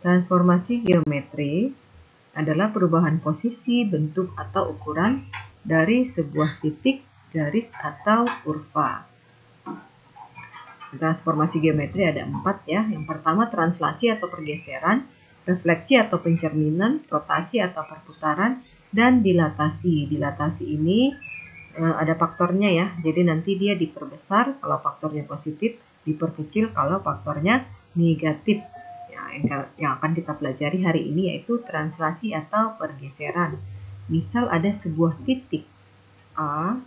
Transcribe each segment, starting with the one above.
Transformasi geometri adalah perubahan posisi, bentuk, atau ukuran dari sebuah titik, garis, atau kurva. Transformasi geometri ada 4 ya. Yang pertama translasi atau pergeseran, refleksi atau pencerminan, rotasi atau perputaran, dan dilatasi. Dilatasi ini ada faktornya ya. Jadi nanti dia diperbesar kalau faktornya positif, diperkecil kalau faktornya negatif. Yang akan kita pelajari hari ini yaitu translasi atau pergeseran. Misal ada sebuah titik A,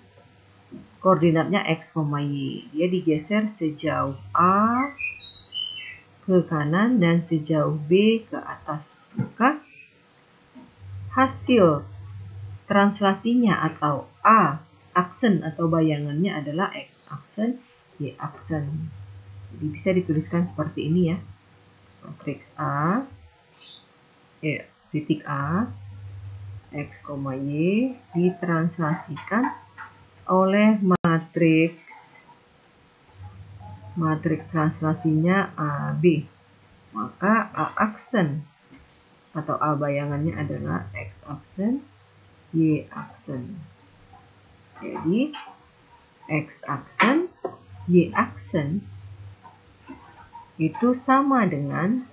koordinatnya X, Y. Dia digeser sejauh A ke kanan dan sejauh B ke atas. Maka hasil translasinya atau A aksen atau bayangannya adalah X aksen, Y aksen. Jadi bisa dituliskan seperti ini ya. Matriks A, titik A, X, Y ditranslasikan oleh matriks translasinya AB. Maka A aksen atau A bayangannya adalah X aksen, Y aksen. Jadi X aksen, Y aksen itu sama dengan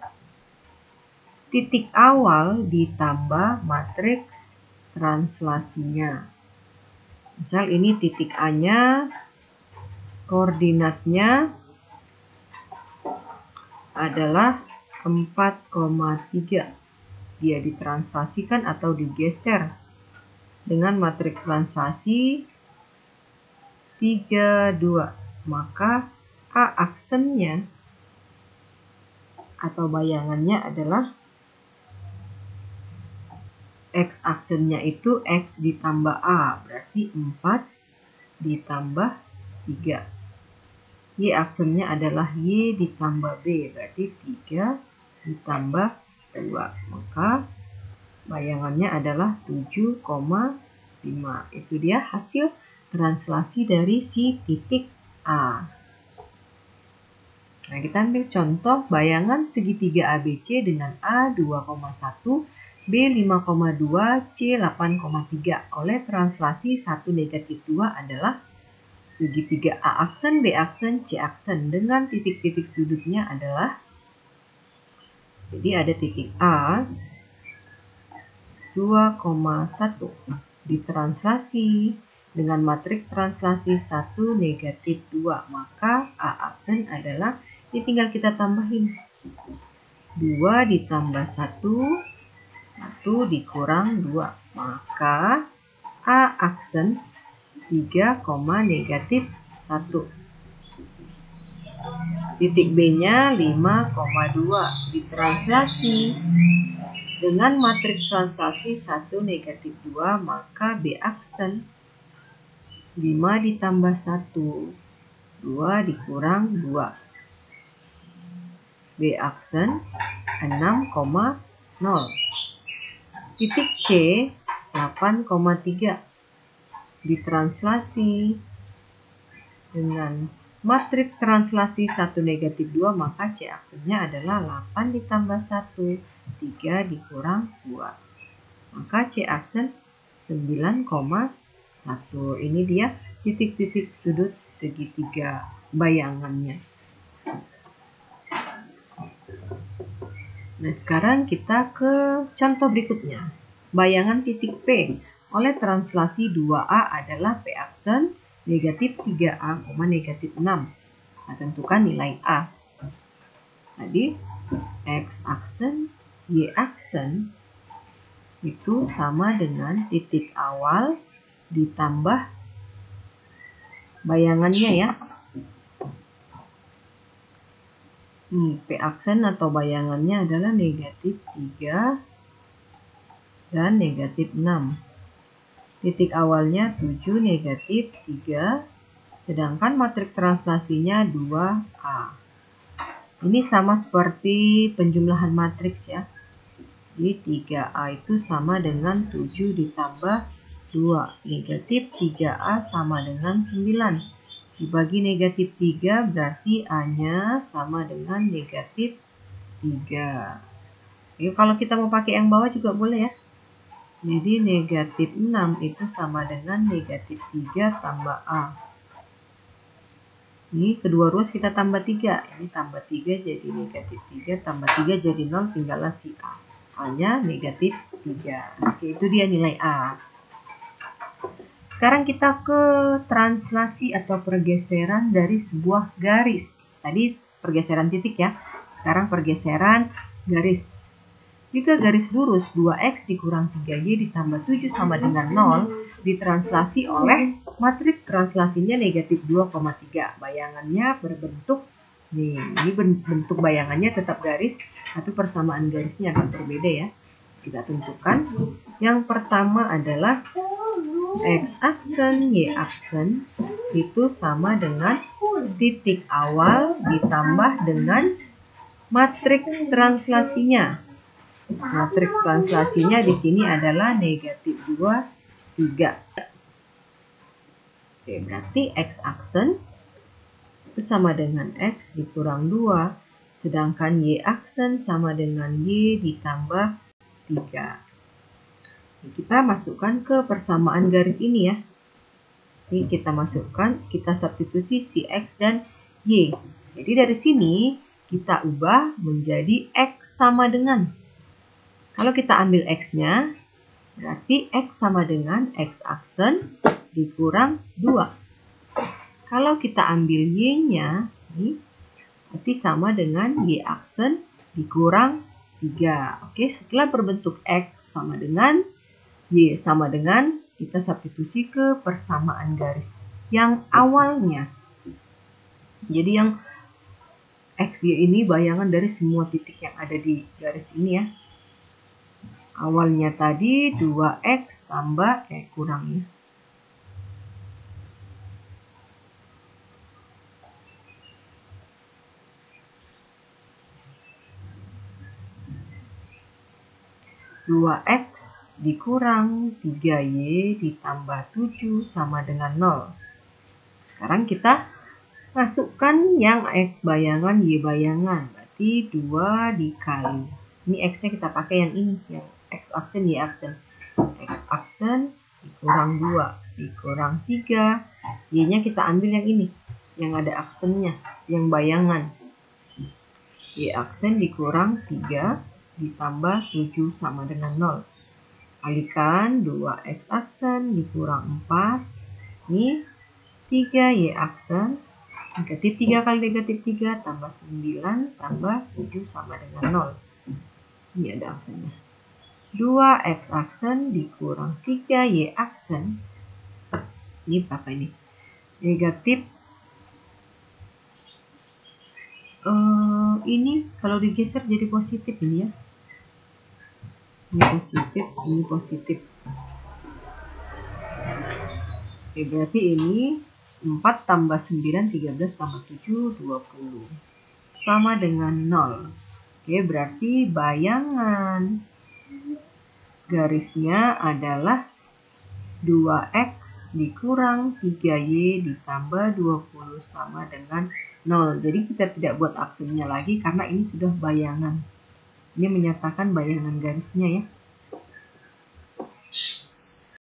titik awal ditambah matriks translasinya. Misal ini titik A-nya, koordinatnya adalah 4,3. Dia ditranslasikan atau digeser dengan matriks translasi 32. Maka A aksennya atau bayangannya adalah X aksennya itu X ditambah A, berarti 4 ditambah 3. Y aksennya adalah Y ditambah B, berarti 3 ditambah 2. Maka bayangannya adalah 7,5. Itu dia hasil translasi dari si titik A. Nah, kita ambil contoh bayangan segitiga ABC dengan A 2,1, B 5,2, C 8,3. Oleh translasi 1 negatif 2 adalah segitiga A aksen, B aksen, C aksen dengan titik-titik sudutnya adalah, jadi ada titik A 2,1 ditranslasi dengan matriks translasi 1 negatif 2, maka A aksen adalah, ini tinggal kita tambahin 2 ditambah 1, 1 dikurang 2, maka A aksen 3, negatif 1. Titik B-nya 5,2 ditranslasi dengan matriks translasi 1 negatif 2, maka B aksen 5 ditambah 1, 2 dikurang 2. B aksen 6,0. Titik C 8,3 ditranslasi dengan matriks translasi 1 negatif 2, maka C aksennya adalah 8 ditambah 1, 3 dikurang 2. Maka C aksen 9,1. Ini dia titik-titik sudut segitiga bayangannya. Nah, sekarang kita ke contoh berikutnya. Bayangan titik P oleh translasi 2A adalah P aksen negatif 3A, negatif 6. Nah, tentukan nilai A. Tadi X aksen, Y aksen itu sama dengan titik awal ditambah bayangannya ya. P aksen atau bayangannya adalah negatif 3 dan negatif 6. Titik awalnya 7, negatif 3, sedangkan matriks translasinya 2A. Ini sama seperti penjumlahan matriks ya. Jadi 3A itu sama dengan 7 ditambah 2. Negatif 3A sama dengan 9. Dibagi negatif 3 berarti A-nya sama dengan negatif 3. Kalau kita mau pakai yang bawah juga boleh ya. Jadi negatif 6 itu sama dengan negatif 3 tambah A. Ini kedua ruas kita tambah 3. Ini tambah 3 jadi negatif 3, tambah 3 jadi 0, tinggallah si A. A-nya negatif 3. Oke, itu dia nilai A. Sekarang kita ke translasi atau pergeseran dari sebuah garis. Tadi pergeseran titik ya. Sekarang pergeseran garis. Jika garis lurus 2x dikurang 3y ditambah 7 sama dengan 0 ditranslasi oleh matriks translasinya negatif 2,3. Bayangannya berbentuk nih, ini bentuk bayangannya tetap garis, tapi persamaan garisnya akan berbeda ya. Kita tentukan. Yang pertama adalah x-aksen, y-aksen itu sama dengan titik awal ditambah dengan matriks translasinya. Matriks translasinya di sini adalah negatif 2, 3. Oke, berarti x-aksen itu sama dengan x dikurang 2, sedangkan y-aksen sama dengan y ditambah 3. Kita masukkan ke persamaan garis ini ya. Ini kita masukkan, kita substitusi si x dan y. Jadi dari sini kita ubah menjadi x sama dengan. Kalau kita ambil x-nya, berarti x sama dengan x-aksen dikurang 2. Kalau kita ambil y-nya, berarti sama dengan y-aksen dikurang 3. Oke, setelah berbentuk x sama dengan y sama dengan, kita substitusi ke persamaan garis yang awalnya. Jadi yang x, y ini bayangan dari semua titik yang ada di garis ini ya. Awalnya tadi 2x tambah kurangnya. Dua x dikurang 3y ditambah 7 sama dengan 0. Sekarang kita masukkan yang x bayangan, y bayangan. Berarti 2 dikali. Ini x-nya kita pakai yang ini, yang x-aksen, y-aksen. X-aksen dikurang 2, dikurang 3. Y-nya kita ambil yang ini, yang ada aksennya, yang bayangan. Y-aksen dikurang 3, ditambah 7 sama dengan 0. Kalikan 2x aksen dikurang 4. Ini 3 y aksen. Negatif 3 kali negatif 3 tambah 9 tambah 7 sama dengan 0. Ini ada aksennya. 2x aksen dikurang 3y aksen. Ini berapa ini? Negatif. Ini kalau digeser jadi positif ini ya. Ini positif, ini positif. Oke, berarti ini 4 tambah 9, 13 tambah 7, 20. Sama dengan 0. Oke, berarti bayangan garisnya adalah 2x dikurang 3y ditambah 20 sama dengan 0. Jadi kita tidak buat aksennya lagi karena ini sudah bayangan. Ini menyatakan bayangan garisnya ya.